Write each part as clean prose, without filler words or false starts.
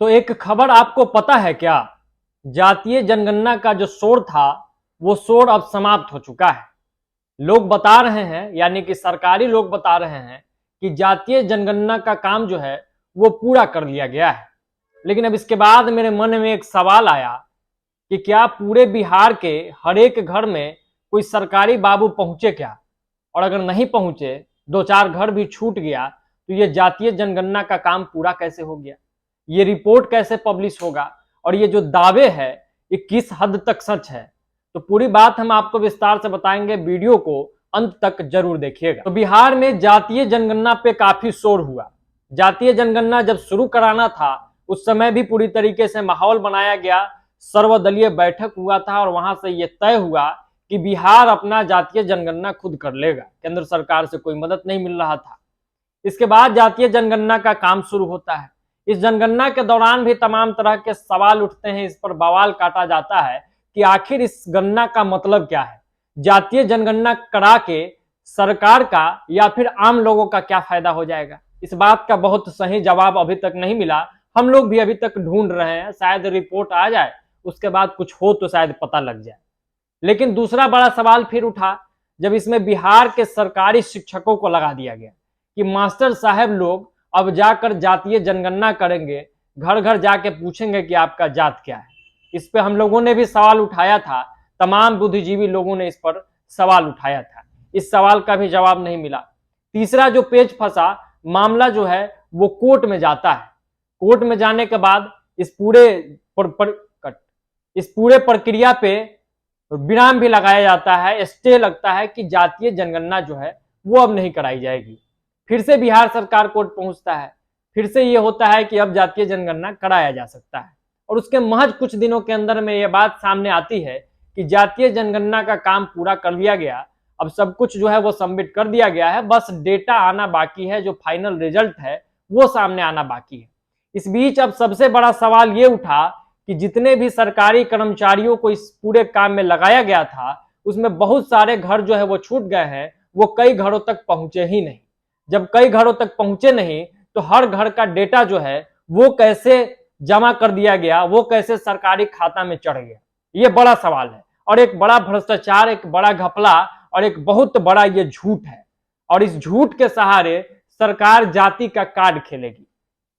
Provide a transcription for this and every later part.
तो एक खबर आपको पता है क्या? जातीय जनगणना का जो शोर था वो शोर अब समाप्त हो चुका है। लोग बता रहे हैं, यानी कि सरकारी लोग बता रहे हैं कि जातीय जनगणना का काम जो है वो पूरा कर लिया गया है। लेकिन अब इसके बाद मेरे मन में एक सवाल आया कि क्या पूरे बिहार के हर एक घर में कोई सरकारी बाबू पहुंचे क्या? और अगर नहीं पहुंचे, दो चार घर भी छूट गया, तो ये जातीय जनगणना का काम पूरा कैसे हो गया? ये रिपोर्ट कैसे पब्लिश होगा? और ये जो दावे है ये किस हद तक सच है? तो पूरी बात हम आपको विस्तार से बताएंगे। वीडियो को अंत तक जरूर देखिएगा। तो बिहार में जातीय जनगणना पे काफी शोर हुआ। जातीय जनगणना जब शुरू कराना था उस समय भी पूरी तरीके से माहौल बनाया गया, सर्वदलीय बैठक हुआ था और वहां से यह तय हुआ कि बिहार अपना जातीय जनगणना खुद कर लेगा। केंद्र सरकार से कोई मदद नहीं मिल रहा था। इसके बाद जातीय जनगणना का काम शुरू होता है। इस जनगणना के दौरान भी तमाम तरह के सवाल उठते हैं, इस पर बवाल काटा जाता है कि आखिर इस गणना का मतलब क्या है? जातीय जनगणना करा के सरकार का या फिर आम लोगों का क्या फायदा हो जाएगा? इस बात का बहुत सही जवाब अभी तक नहीं मिला। हम लोग भी अभी तक ढूंढ रहे हैं, शायद रिपोर्ट आ जाए, उसके बाद कुछ हो तो शायद पता लग जाए। लेकिन दूसरा बड़ा सवाल फिर उठा जब इसमें बिहार के सरकारी शिक्षकों को लगा दिया गया कि मास्टर साहब लोग अब जाकर जातीय जनगणना करेंगे, घर घर जाके पूछेंगे कि आपका जात क्या है। इस पे हम लोगों ने भी सवाल उठाया था, तमाम बुद्धिजीवी लोगों ने इस पर सवाल उठाया था। इस सवाल का भी जवाब नहीं मिला। तीसरा जो पेच फंसा मामला जो है वो कोर्ट में जाता है। कोर्ट में जाने के बाद इस पूरे प्रक्रिया पे विराम भी लगाया जाता है, स्टे लगता है कि जातीय जनगणना जो है वो अब नहीं कराई जाएगी। फिर से बिहार सरकार कोर्ट पहुंचता है, फिर से ये होता है कि अब जातीय जनगणना कराया जा सकता है। और उसके महज कुछ दिनों के अंदर में यह बात सामने आती है कि जातीय जनगणना का काम पूरा कर लिया गया, अब सब कुछ जो है वो सबमिट कर दिया गया है, बस डेटा आना बाकी है, जो फाइनल रिजल्ट है वो सामने आना बाकी है। इस बीच अब सबसे बड़ा सवाल ये उठा कि जितने भी सरकारी कर्मचारियों को इस पूरे काम में लगाया गया था उसमें बहुत सारे घर जो है वो छूट गए हैं, वो कई घरों तक पहुंचे ही नहीं। जब कई घरों तक पहुंचे नहीं तो हर घर का डेटा जो है वो कैसे जमा कर दिया गया, वो कैसे सरकारी खाता में चढ़ गया, ये बड़ा सवाल है। और एक बड़ा भ्रष्टाचार, एक बड़ा घपला और एक बहुत बड़ा ये झूठ है। और इस झूठ के सहारे सरकार जाति का कार्ड खेलेगी।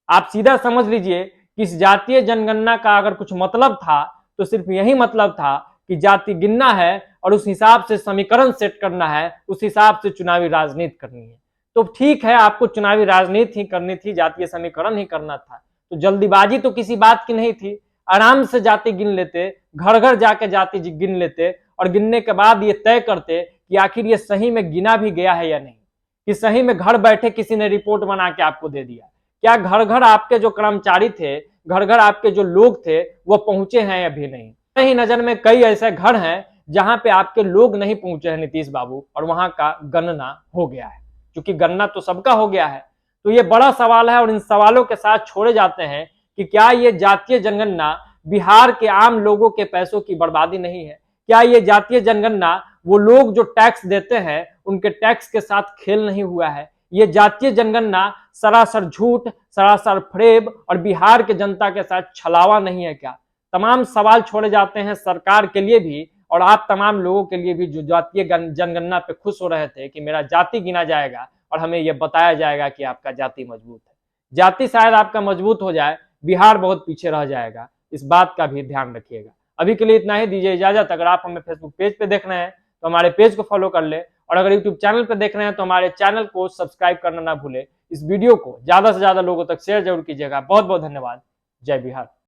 आप सीधा समझ लीजिए कि इस जातीय जनगणना का अगर कुछ मतलब था तो सिर्फ यही मतलब था कि जाति गिनना है और उस हिसाब से समीकरण सेट करना है, उस हिसाब से चुनावी राजनीति करनी है। तो ठीक है, आपको चुनावी राजनीति ही करनी थी, जातीय समीकरण ही करना था, तो जल्दीबाजी तो किसी बात की नहीं थी। आराम से जाति गिन लेते, घर घर जाके जाति गिन लेते और गिनने के बाद ये तय करते कि आखिर ये सही में गिना भी गया है या नहीं, कि सही में घर बैठे किसी ने रिपोर्ट बना के आपको दे दिया। क्या घर घर आपके जो कर्मचारी थे, घर घर आपके जो लोग थे वो पहुंचे हैं अभी नहीं? नहीं, नजर में कई ऐसे घर हैं जहां पे आपके लोग नहीं पहुंचे हैं नीतीश बाबू, और वहां का गणना हो गया है, क्योंकि गणना तो सबका हो गया है। तो ये बड़ा सवाल है और इन सवालों के साथ छोड़े जाते हैं कि क्या ये जातीय जनगणना बिहार के आम लोगों के पैसों की बर्बादी नहीं है? क्या ये जातीय जनगणना वो लोग जो टैक्स देते हैं उनके टैक्स के साथ खेल नहीं हुआ है? ये जातीय जनगणना सरासर झूठ, सरासर फरेब और बिहार के जनता के साथ छलावा नहीं है क्या? तमाम सवाल छोड़े जाते हैं सरकार के लिए भी और आप तमाम लोगों के लिए भी जो जातीय जनगणना पे खुश हो रहे थे कि मेरा जाति गिना जाएगा और हमें यह बताया जाएगा कि आपका जाति मजबूत है। जाति शायद आपका मजबूत हो जाए, बिहार बहुत पीछे रह जाएगा। इस बात का भी ध्यान रखिएगा। अभी के लिए इतना ही, दीजिए इजाजत। अगर आप हमें फेसबुक पेज पे देख रहे हैं तो हमारे पेज को फॉलो कर ले, और अगर यूट्यूब चैनल पर देख रहे हैं तो हमारे चैनल को सब्सक्राइब करना ना भूले। इस वीडियो को ज्यादा से ज्यादा लोगों तक शेयर जरूर कीजिएगा। बहुत बहुत धन्यवाद। जय बिहार।